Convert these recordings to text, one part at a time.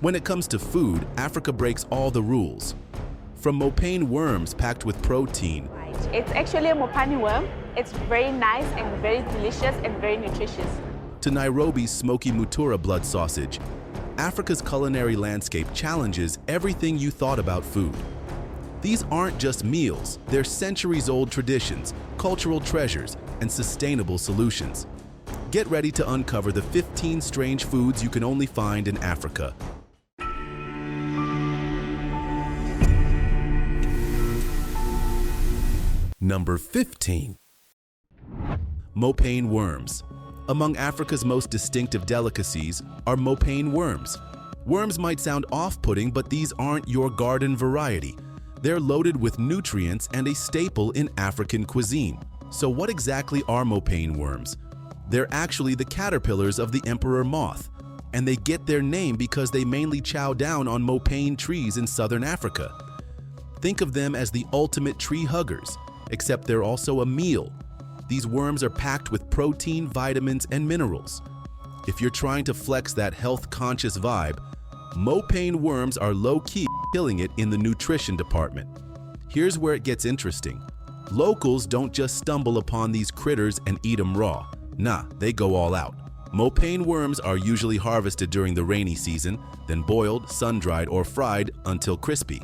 When it comes to food, Africa breaks all the rules. From Mopane worms packed with protein. It's actually a Mopane worm. It's very nice and very delicious and very nutritious. To Nairobi's smoky Mutura blood sausage, Africa's culinary landscape challenges everything you thought about food. These aren't just meals, they're centuries-old traditions, cultural treasures, and sustainable solutions. Get ready to uncover the 15 strange foods you can only find in Africa. Number 15. Mopane worms. Among Africa's most distinctive delicacies are Mopane worms. Worms might sound off-putting, but these aren't your garden variety. They're loaded with nutrients and a staple in African cuisine. So what exactly are Mopane worms? They're actually the caterpillars of the emperor moth, and they get their name because they mainly chow down on Mopane trees in southern Africa. Think of them as the ultimate tree huggers, except they're also a meal. These worms are packed with protein, vitamins, and minerals. If you're trying to flex that health-conscious vibe, Mopane worms are low-key killing it in the nutrition department. Here's where it gets interesting. Locals don't just stumble upon these critters and eat them raw. Nah, they go all out. Mopane worms are usually harvested during the rainy season, then boiled, sun-dried, or fried until crispy.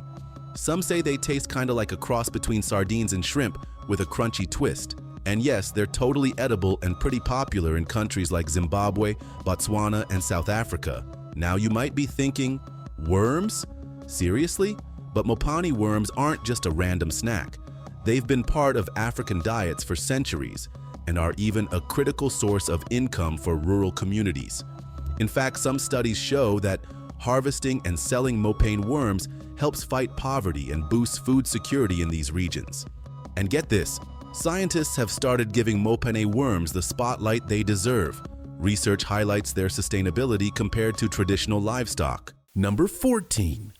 Some say they taste kinda like a cross between sardines and shrimp with a crunchy twist. And yes, they're totally edible and pretty popular in countries like Zimbabwe, Botswana, and South Africa. Now you might be thinking, worms? Seriously? But Mopane worms aren't just a random snack. They've been part of African diets for centuries and are even a critical source of income for rural communities. In fact, some studies show that harvesting and selling Mopane worms helps fight poverty and boosts food security in these regions. And get this, scientists have started giving Mopane worms the spotlight they deserve. Research highlights their sustainability compared to traditional livestock. Number 14.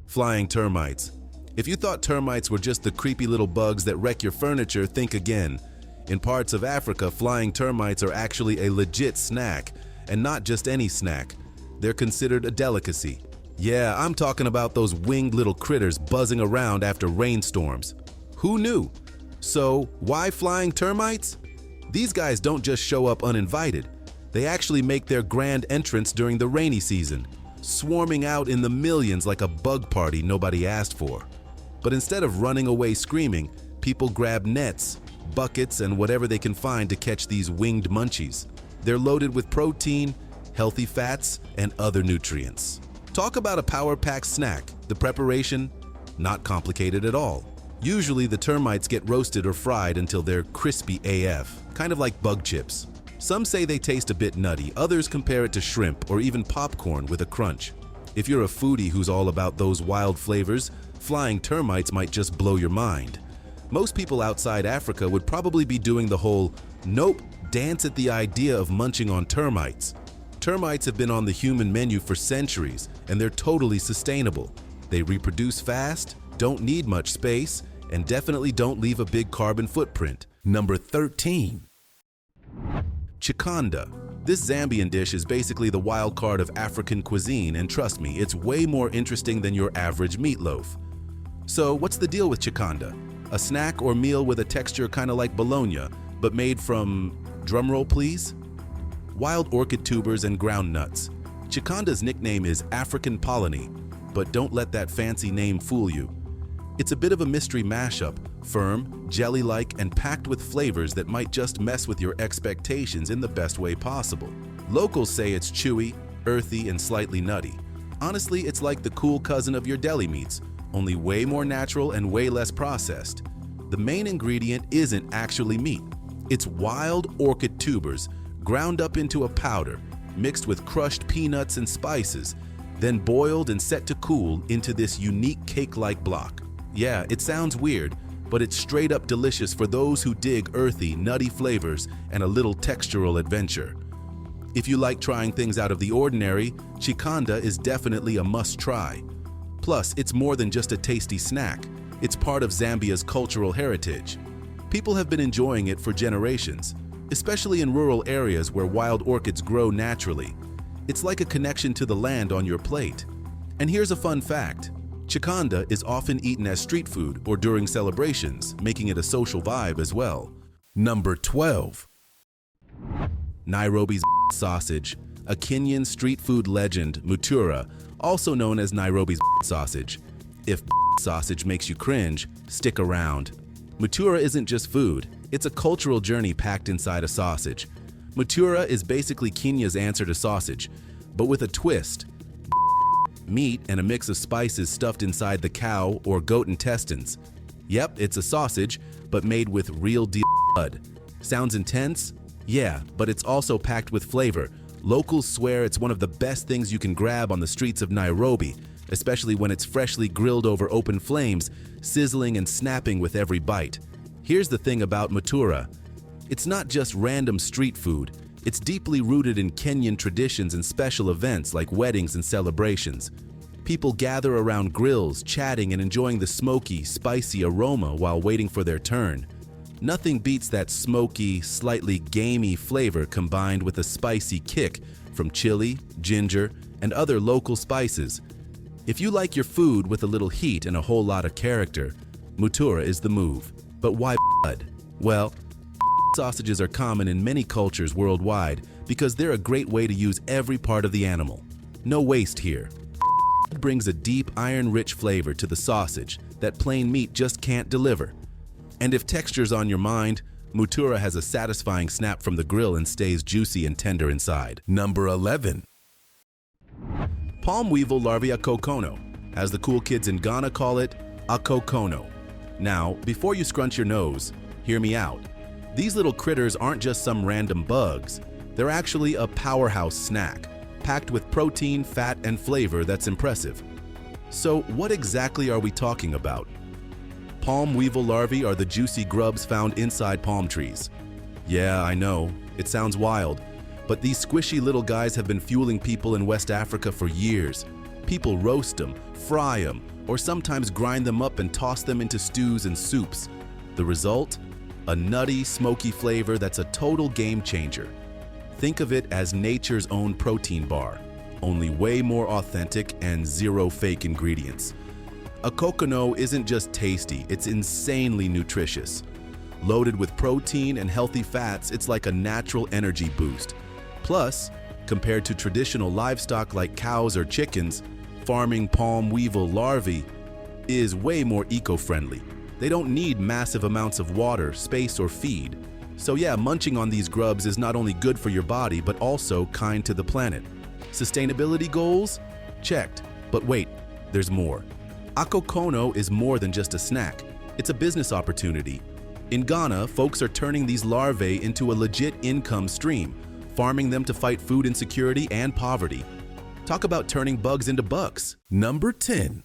Flying termites. If you thought termites were just the creepy little bugs that wreck your furniture, think again. In parts of Africa, flying termites are actually a legit snack, and not just any snack. They're considered a delicacy. Yeah, I'm talking about those winged little critters buzzing around after rainstorms. Who knew? So, why flying termites? These guys don't just show up uninvited. They actually make their grand entrance during the rainy season, swarming out in the millions like a bug party nobody asked for. But instead of running away screaming, people grab nets, buckets, and whatever they can find to catch these winged munchies. They're loaded with protein, healthy fats, and other nutrients. Talk about a power-packed snack. The preparation, not complicated at all. Usually the termites get roasted or fried until they're crispy AF, kind of like bug chips. Some say they taste a bit nutty, others compare it to shrimp or even popcorn with a crunch. If you're a foodie who's all about those wild flavors, flying termites might just blow your mind. Most people outside Africa would probably be doing the whole, nope, dance at the idea of munching on termites. Termites have been on the human menu for centuries, and they're totally sustainable. They reproduce fast, don't need much space, and definitely don't leave a big carbon footprint. Number 13. Chicanda. This Zambian dish is basically the wild card of African cuisine, and trust me, it's way more interesting than your average meatloaf. So what's the deal with Chicanda? A snack or meal with a texture kind of like bologna, but made from, drumroll please? Wild orchid tubers and ground nuts. Chicanda's nickname is African Polony, but don't let that fancy name fool you. It's a bit of a mystery mashup, firm, jelly-like, and packed with flavors that might just mess with your expectations in the best way possible. Locals say it's chewy, earthy, and slightly nutty. Honestly, it's like the cool cousin of your deli meats, only way more natural and way less processed. The main ingredient isn't actually meat. It's wild orchid tubers, ground up into a powder, mixed with crushed peanuts and spices, then boiled and set to cool into this unique cake-like block. Yeah, it sounds weird, but it's straight up delicious for those who dig earthy, nutty flavors and a little textural adventure. If you like trying things out of the ordinary, Chicanda is definitely a must-try. Plus, it's more than just a tasty snack. It's part of Zambia's cultural heritage. People have been enjoying it for generations, especially in rural areas where wild orchids grow naturally. It's like a connection to the land on your plate. And here's a fun fact. Chicanda is often eaten as street food or during celebrations, making it a social vibe as well. Number 12. Nairobi's sausage. A Kenyan street food legend, Mutura, also known as Nairobi's sausage. If sausage makes you cringe, stick around. Mutura isn't just food, it's a cultural journey packed inside a sausage. Mutura is basically Kenya's answer to sausage, but with a twist. Meat and a mix of spices stuffed inside the cow or goat intestines. Yep, it's a sausage, but made with real deal blood. Sounds intense? Yeah, but it's also packed with flavor. Locals swear it's one of the best things you can grab on the streets of Nairobi, especially when it's freshly grilled over open flames, sizzling and snapping with every bite. Here's the thing about Mutura. It's not just random street food. It's deeply rooted in Kenyan traditions and special events like weddings and celebrations. People gather around grills, chatting and enjoying the smoky, spicy aroma while waiting for their turn. Nothing beats that smoky, slightly gamey flavor combined with a spicy kick from chili, ginger, and other local spices. If you like your food with a little heat and a whole lot of character, Mutura is the move. But why blood? Well, sausages are common in many cultures worldwide because they're a great way to use every part of the animal. No waste here. It brings a deep, iron-rich flavor to the sausage that plain meat just can't deliver. And if texture's on your mind, Mutura has a satisfying snap from the grill and stays juicy and tender inside. Number 11. Palm weevil larvae akokono, as the cool kids in Ghana call it, akokono. Now, before you scrunch your nose, hear me out. These little critters aren't just some random bugs. They're actually a powerhouse snack, packed with protein, fat, and flavor that's impressive. So what exactly are we talking about? Palm weevil larvae are the juicy grubs found inside palm trees. Yeah, I know, it sounds wild, but these squishy little guys have been fueling people in West Africa for years. People roast them, fry them, or sometimes grind them up and toss them into stews and soups. The result? A nutty, smoky flavor that's a total game changer. Think of it as nature's own protein bar, only way more authentic and zero fake ingredients. Akokono isn't just tasty, it's insanely nutritious. Loaded with protein and healthy fats, it's like a natural energy boost. Plus, compared to traditional livestock like cows or chickens, farming palm weevil larvae is way more eco-friendly. They don't need massive amounts of water, space, or feed. So yeah, munching on these grubs is not only good for your body, but also kind to the planet. Sustainability goals? Checked. But wait, there's more. Akokono is more than just a snack. It's a business opportunity. In Ghana, folks are turning these larvae into a legit income stream, farming them to fight food insecurity and poverty. Talk about turning bugs into bucks. Number 10.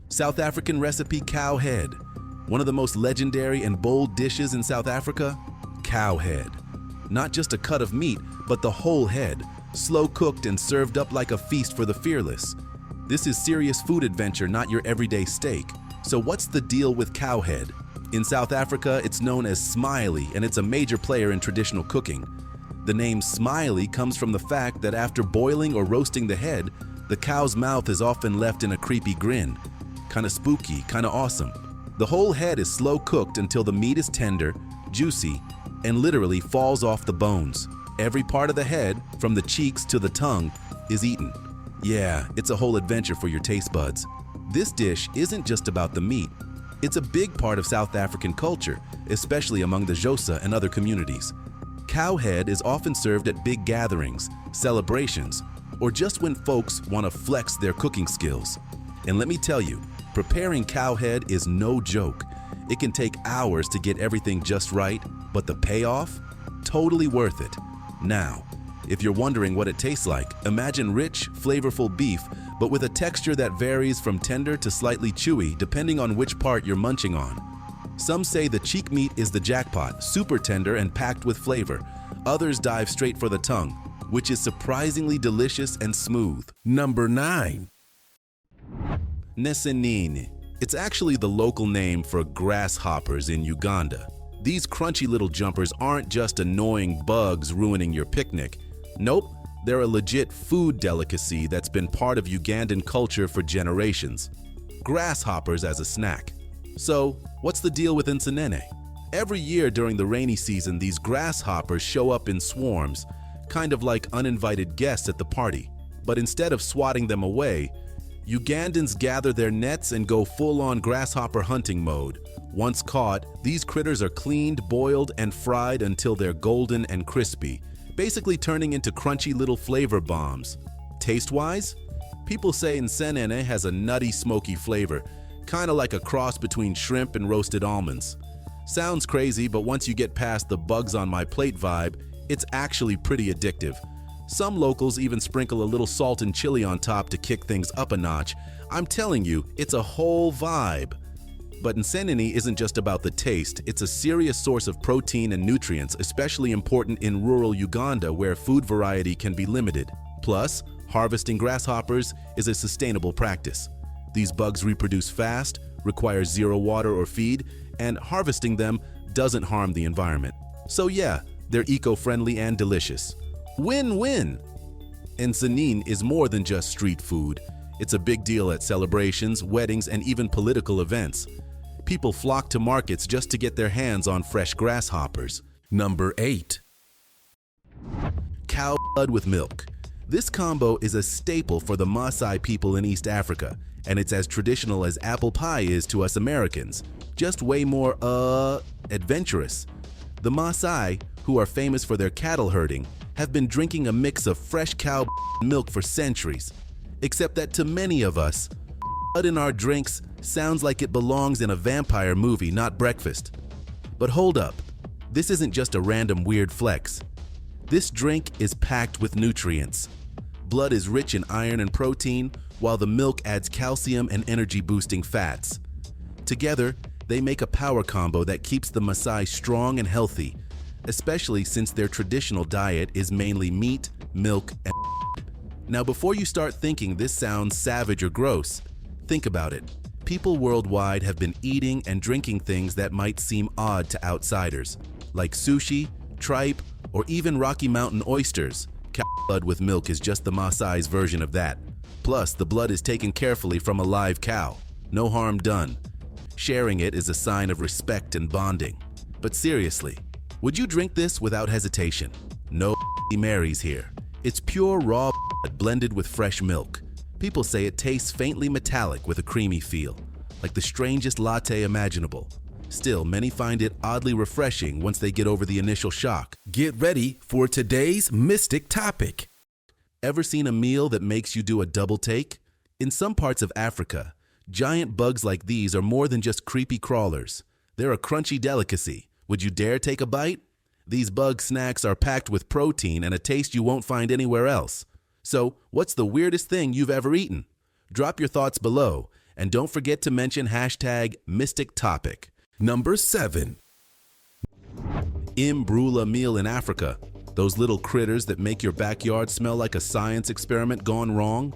South African recipe cow head. One of the most legendary and bold dishes in South Africa? Cow head. Not just a cut of meat, but the whole head, slow cooked and served up like a feast for the fearless. This is serious food adventure, not your everyday steak. So what's the deal with cow head? In South Africa, it's known as smiley, and it's a major player in traditional cooking. The name smiley comes from the fact that after boiling or roasting the head, the cow's mouth is often left in a creepy grin. Kinda spooky, kinda awesome. The whole head is slow cooked until the meat is tender, juicy, and literally falls off the bones. Every part of the head, from the cheeks to the tongue, is eaten. Yeah, it's a whole adventure for your taste buds. This dish isn't just about the meat. It's a big part of South African culture, especially among the Xhosa and other communities. Cow head is often served at big gatherings, celebrations, or just when folks want to flex their cooking skills. And let me tell you, preparing cow head is no joke. It can take hours to get everything just right, but the payoff? Totally worth it. Now, if you're wondering what it tastes like, imagine rich, flavorful beef, but with a texture that varies from tender to slightly chewy depending on which part you're munching on. Some say the cheek meat is the jackpot, super tender and packed with flavor. Others dive straight for the tongue, which is surprisingly delicious and smooth. Number 9. Nsenene. It's actually the local name for grasshoppers in Uganda. These crunchy little jumpers aren't just annoying bugs ruining your picnic. Nope, They're a legit food delicacy that's been part of Ugandan culture for generations. Grasshoppers as a snack. So, what's the deal with Nsenene? Every year during the rainy season, these grasshoppers show up in swarms, kind of like uninvited guests at the party. But instead of swatting them away, Ugandans gather their nets and go full-on grasshopper hunting mode. Once caught, these critters are cleaned, boiled, and fried until they're golden and crispy, basically turning into crunchy little flavor bombs. Taste-wise, people say Nsenene has a nutty, smoky flavor, kind of like a cross between shrimp and roasted almonds. Sounds crazy, but once you get past the bugs on my plate vibe, it's actually pretty addictive. Some locals even sprinkle a little salt and chili on top to kick things up a notch. I'm telling you, it's a whole vibe. But Nsenene isn't just about the taste, it's a serious source of protein and nutrients, especially important in rural Uganda where food variety can be limited. Plus, harvesting grasshoppers is a sustainable practice. These bugs reproduce fast, require zero water or feed, and harvesting them doesn't harm the environment. So yeah, they're eco-friendly and delicious. Win-win! Nsenene is more than just street food. It's a big deal at celebrations, weddings, and even political events. People flock to markets just to get their hands on fresh grasshoppers. Number 8. Cow blood with milk. This combo is a staple for the Maasai people in East Africa, and it's as traditional as apple pie is to us Americans, just way more, adventurous. The Maasai, who are famous for their cattle herding, have been drinking a mix of fresh cow milk for centuries. Except that to many of us, blood in our drinks sounds like it belongs in a vampire movie, not breakfast. But hold up, this isn't just a random weird flex. This drink is packed with nutrients. Blood is rich in iron and protein, while the milk adds calcium and energy-boosting fats. Together, they make a power combo that keeps the Maasai strong and healthy, especially since their traditional diet is mainly meat, milk, and Now before you start thinking this sounds savage or gross, think about it. People worldwide have been eating and drinking things that might seem odd to outsiders, like sushi, tripe, or even Rocky Mountain oysters. Cow blood with milk is just the Maasai's version of that. Plus, the blood is taken carefully from a live cow. No harm done. Sharing it is a sign of respect and bonding. But seriously, would you drink this without hesitation? No Marys here. It's pure raw blood blended with fresh milk. People say it tastes faintly metallic with a creamy feel, like the strangest latte imaginable. Still, many find it oddly refreshing once they get over the initial shock. Get ready for today's mystic topic. Ever seen a meal that makes you do a double take? In some parts of Africa, giant bugs like these are more than just creepy crawlers. They're a crunchy delicacy. Would you dare take a bite? These bug snacks are packed with protein and a taste you won't find anywhere else. So, what's the weirdest thing you've ever eaten? Drop your thoughts below, and don't forget to mention hashtag Mystic Topic. Number 7. Imbra meal in Africa. Those little critters that make your backyard smell like a science experiment gone wrong.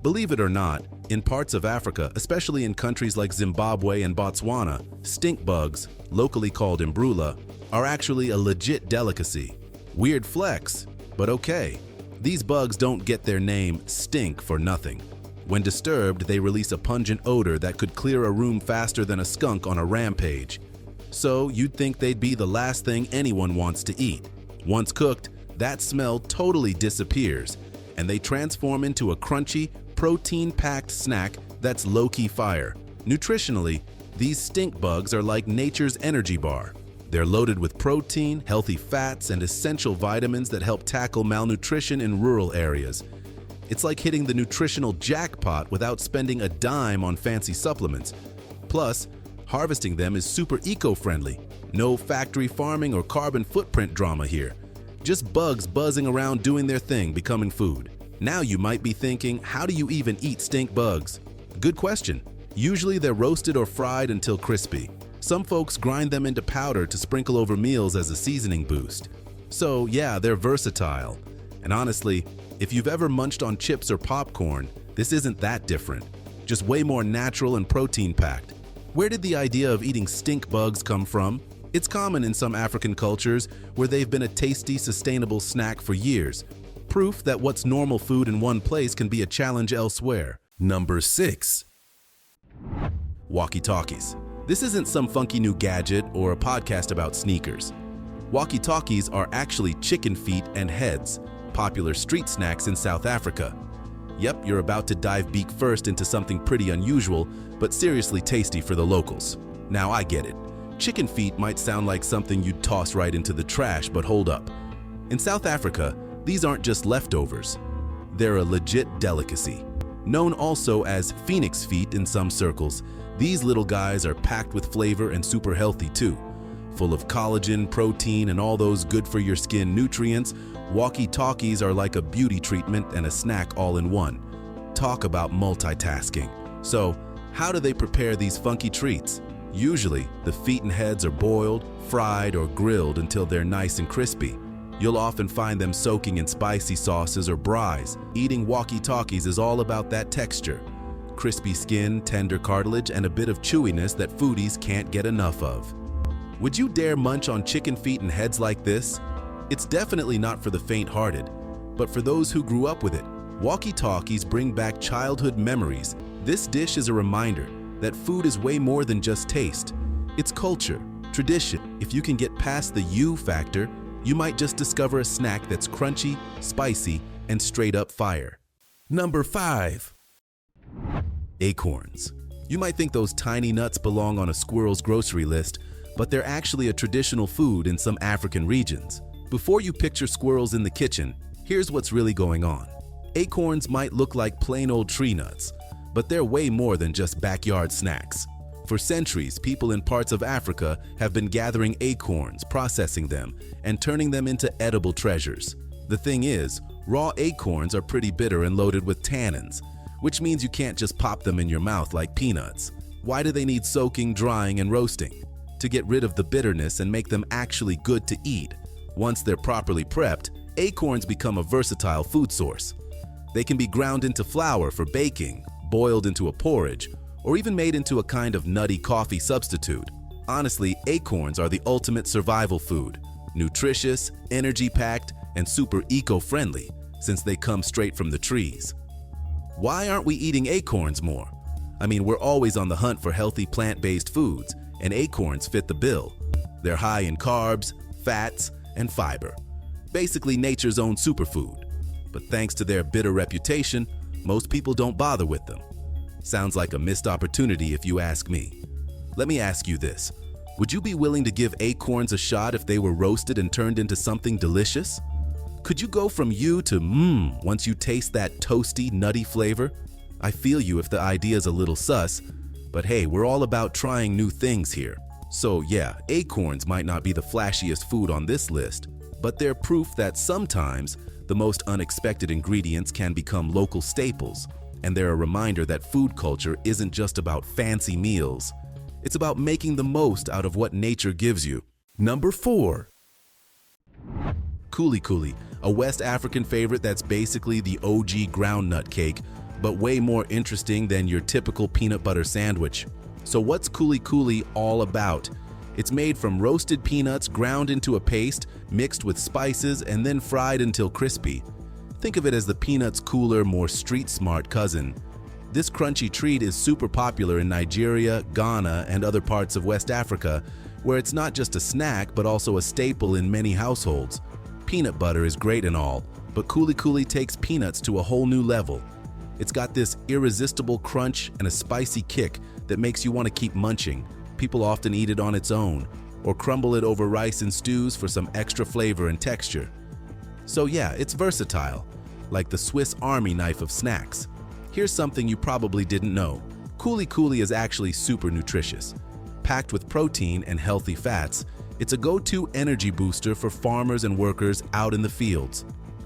Believe it or not, in parts of Africa, especially in countries like Zimbabwe and Botswana, stink bugs, locally called Imbra, are actually a legit delicacy. Weird flex, but okay. These bugs don't get their name stink for nothing. When disturbed, they release a pungent odor that could clear a room faster than a skunk on a rampage. So you'd think they'd be the last thing anyone wants to eat. Once cooked, that smell totally disappears, and they transform into a crunchy, protein-packed snack that's low-key fire. Nutritionally, these stink bugs are like nature's energy bar. They're loaded with protein, healthy fats, and essential vitamins that help tackle malnutrition in rural areas. It's like hitting the nutritional jackpot without spending a dime on fancy supplements. Plus, harvesting them is super eco-friendly. No factory farming or carbon footprint drama here. Just bugs buzzing around doing their thing, becoming food. Now you might be thinking, how do you even eat stink bugs? Good question. Usually they're roasted or fried until crispy. Some folks grind them into powder to sprinkle over meals as a seasoning boost. So yeah, they're versatile. And honestly, if you've ever munched on chips or popcorn, this isn't that different. Just way more natural and protein-packed. Where did the idea of eating stink bugs come from? It's common in some African cultures where they've been a tasty, sustainable snack for years. Proof that what's normal food in one place can be a challenge elsewhere. Number 6. Walkie-talkies. This isn't some funky new gadget or a podcast about sneakers. Walkie-talkies are actually chicken feet and heads, popular street snacks in South Africa. Yep, you're about to dive beak first into something pretty unusual, but seriously tasty for the locals. Now I get it. Chicken feet might sound like something you'd toss right into the trash, but hold up. In South Africa, these aren't just leftovers. They're a legit delicacy. Known also as phoenix feet in some circles, these little guys are packed with flavor and super healthy too. Full of collagen, protein, and all those good-for-your-skin nutrients, walkie-talkies are like a beauty treatment and a snack all in one. Talk about multitasking. So, how do they prepare these funky treats? Usually, the feet and heads are boiled, fried, or grilled until they're nice and crispy. You'll often find them soaking in spicy sauces or braais. Eating walkie-talkies is all about that texture. Crispy skin, tender cartilage, and a bit of chewiness that foodies can't get enough of. Would you dare munch on chicken feet and heads like this? It's definitely not for the faint-hearted, but for those who grew up with it. Walkie-talkies bring back childhood memories. This dish is a reminder that food is way more than just taste. It's culture, tradition. If you can get past the you factor, you might just discover a snack that's crunchy, spicy, and straight up fire. Number 5. Acorns. You might think those tiny nuts belong on a squirrel's grocery list, but they're actually a traditional food in some African regions. Before you picture squirrels in the kitchen, here's what's really going on. Acorns might look like plain old tree nuts, but they're way more than just backyard snacks. For centuries, people in parts of Africa have been gathering acorns, processing them, and turning them into edible treasures. The thing is, raw acorns are pretty bitter and loaded with tannins, which means you can't just pop them in your mouth like peanuts. Why do they need soaking, drying, and roasting? To get rid of the bitterness and make them actually good to eat. Once they're properly prepped, acorns become a versatile food source. They can be ground into flour for baking, boiled into a porridge, or even made into a kind of nutty coffee substitute. Honestly, acorns are the ultimate survival food. Nutritious, energy-packed, and super eco-friendly, since they come straight from the trees. Why aren't we eating acorns more? I mean, we're always on the hunt for healthy plant-based foods, and acorns fit the bill. They're high in carbs, fats, and fiber. Basically nature's own superfood. But thanks to their bitter reputation, most people don't bother with them. Sounds like a missed opportunity if you ask me. Let me ask you this. Would you be willing to give acorns a shot if they were roasted and turned into something delicious? Could you go from you to once you taste that toasty, nutty flavor? I feel you if the idea's a little sus, but hey, we're all about trying new things here. So yeah, acorns might not be the flashiest food on this list, but they're proof that sometimes the most unexpected ingredients can become local staples, and they're a reminder that food culture isn't just about fancy meals. It's about making the most out of what nature gives you. Number 4. Koolie, a West African favorite that's basically the OG groundnut cake, but way more interesting than your typical peanut butter sandwich. So what's Koolie all about? It's made from roasted peanuts ground into a paste, mixed with spices, and then fried until crispy. Think of it as the peanuts' cooler, more street-smart cousin. This crunchy treat is super popular in Nigeria, Ghana, and other parts of West Africa, where it's not just a snack but also a staple in many households. Peanut butter is great and all, but Koolie takes peanuts to a whole new level. It's got this irresistible crunch and a spicy kick that makes you want to keep munching. People often eat it on its own, or crumble it over rice and stews for some extra flavor and texture. So yeah, it's versatile, like the Swiss Army knife of snacks. Here's something you probably didn't know. Koolie is actually super nutritious. Packed with protein and healthy fats, it's a go-to energy booster for farmers and workers out in the fields.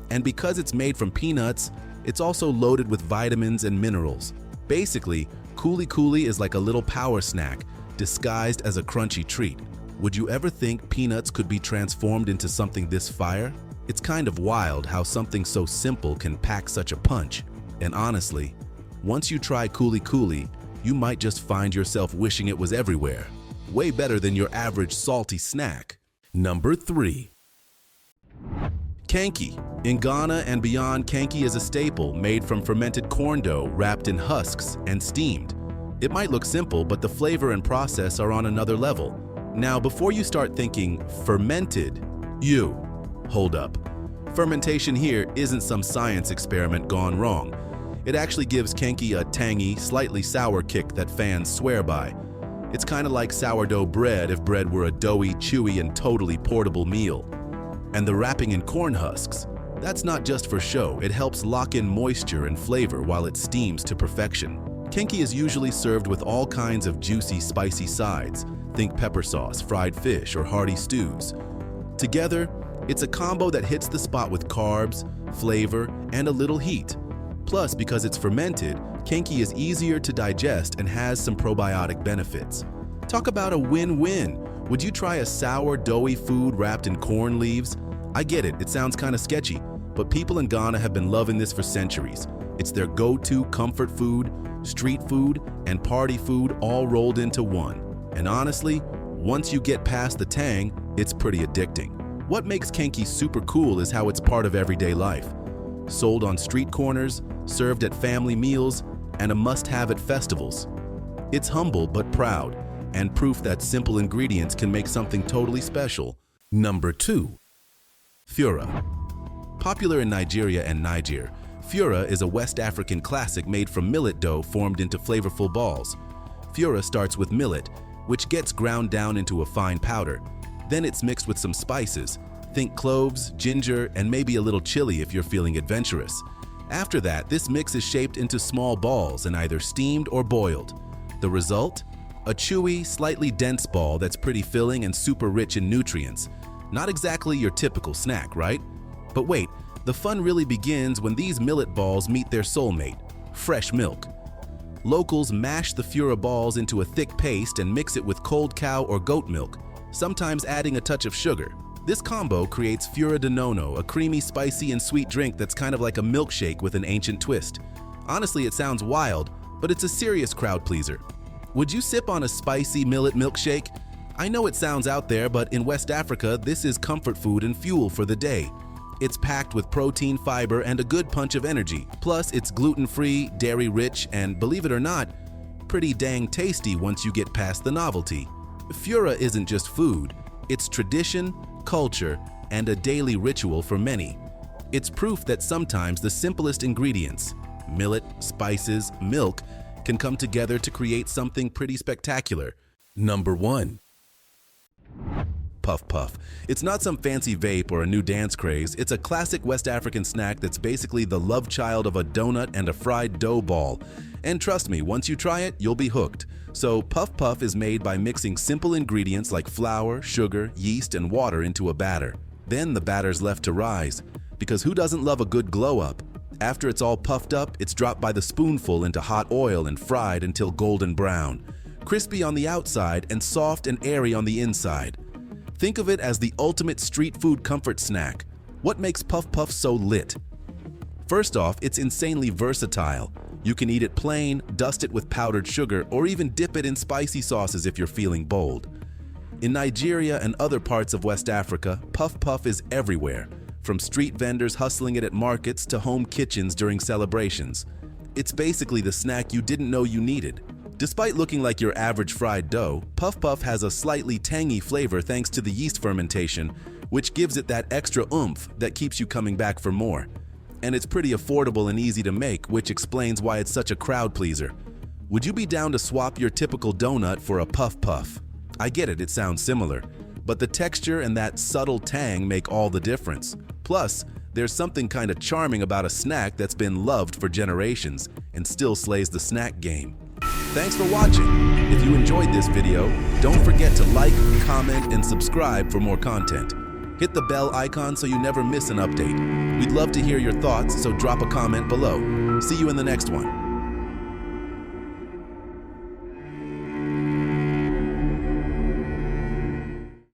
And because it's made from peanuts, it's also loaded with vitamins and minerals. Basically, Koolie is like a little power snack, disguised as a crunchy treat. Would you ever think peanuts could be transformed into something this fire? It's kind of wild how something so simple can pack such a punch. And honestly, once you try Koolie, you might just find yourself wishing it was everywhere. Way better than your average salty snack. Number 3. Kanki. In Ghana and beyond, Kanki is a staple made from fermented corn dough wrapped in husks and steamed. It might look simple, but the flavor and process are on another level. Now, before you start thinking fermented, hold up. Fermentation here isn't some science experiment gone wrong. It actually gives Kanki a tangy, slightly sour kick that fans swear by. It's kind of like sourdough bread if bread were a doughy, chewy, and totally portable meal. And the wrapping in corn husks, that's not just for show. It helps lock in moisture and flavor while it steams to perfection. Kanki is usually served with all kinds of juicy, spicy sides. Think pepper sauce, fried fish, or hearty stews. Together, it's a combo that hits the spot with carbs, flavor, and a little heat. Plus, because it's fermented, Kanki is easier to digest and has some probiotic benefits. Talk about a win-win. Would you try a sour, doughy food wrapped in corn leaves? I get it, it sounds kind of sketchy, but people in Ghana have been loving this for centuries. It's their go-to comfort food, street food, and party food all rolled into one. And honestly, once you get past the tang, it's pretty addicting. What makes Kanki super cool is how it's part of everyday life. Sold on street corners, served at family meals, and a must-have at festivals. It's humble but proud, and proof that simple ingredients can make something totally special. Number 2. Fura. Popular in Nigeria and Niger, Fura is a West African classic made from millet dough formed into flavorful balls. Fura starts with millet, which gets ground down into a fine powder. Then it's mixed with some spices. Think cloves, ginger, and maybe a little chili if you're feeling adventurous. After that, this mix is shaped into small balls and either steamed or boiled. The result? A chewy, slightly dense ball that's pretty filling and super rich in nutrients. Not exactly your typical snack, right? But wait, the fun really begins when these millet balls meet their soulmate, fresh milk. Locals mash the Fura balls into a thick paste and mix it with cold cow or goat milk, sometimes adding a touch of sugar. This combo creates Fura de Nono, a creamy, spicy, and sweet drink that's kind of like a milkshake with an ancient twist. Honestly, it sounds wild, but it's a serious crowd pleaser. Would you sip on a spicy millet milkshake? I know it sounds out there, but in West Africa, this is comfort food and fuel for the day. It's packed with protein, fiber, and a good punch of energy. Plus, it's gluten-free, dairy-rich, and believe it or not, pretty dang tasty once you get past the novelty. Fura isn't just food, it's tradition, culture, and a daily ritual for many. It's proof that sometimes the simplest ingredients, millet, spices, milk, can come together to create something pretty spectacular. Number 1. Puffpuff. It's not some fancy vape or a new dance craze. It's a classic West African snack that's basically the love child of a donut and a fried dough ball. And trust me, once you try it, you'll be hooked. So Puffpuff is made by mixing simple ingredients like flour, sugar, yeast, and water into a batter. Then the batter's left to rise, because who doesn't love a good glow-up? After it's all puffed up, it's dropped by the spoonful into hot oil and fried until golden brown. Crispy on the outside and soft and airy on the inside. Think of it as the ultimate street food comfort snack. What makes Puffpuff so lit? First off, it's insanely versatile. You can eat it plain, dust it with powdered sugar, or even dip it in spicy sauces if you're feeling bold. In Nigeria and other parts of West Africa, Puffpuff is everywhere, from street vendors hustling it at markets to home kitchens during celebrations. It's basically the snack you didn't know you needed. Despite looking like your average fried dough, Puffpuff has a slightly tangy flavor thanks to the yeast fermentation, which gives it that extra oomph that keeps you coming back for more. And it's pretty affordable and easy to make, which explains why it's such a crowd pleaser. Would you be down to swap your typical donut for a Puffpuff? I get it, it sounds similar, but the texture and that subtle tang make all the difference. Plus, there's something kind of charming about a snack that's been loved for generations and still slays the snack game. Thanks for watching. If you enjoyed this video, don't forget to like, comment, and subscribe for more content. Hit the bell icon so you never miss an update. We'd love to hear your thoughts, so drop a comment below. See you in the next one.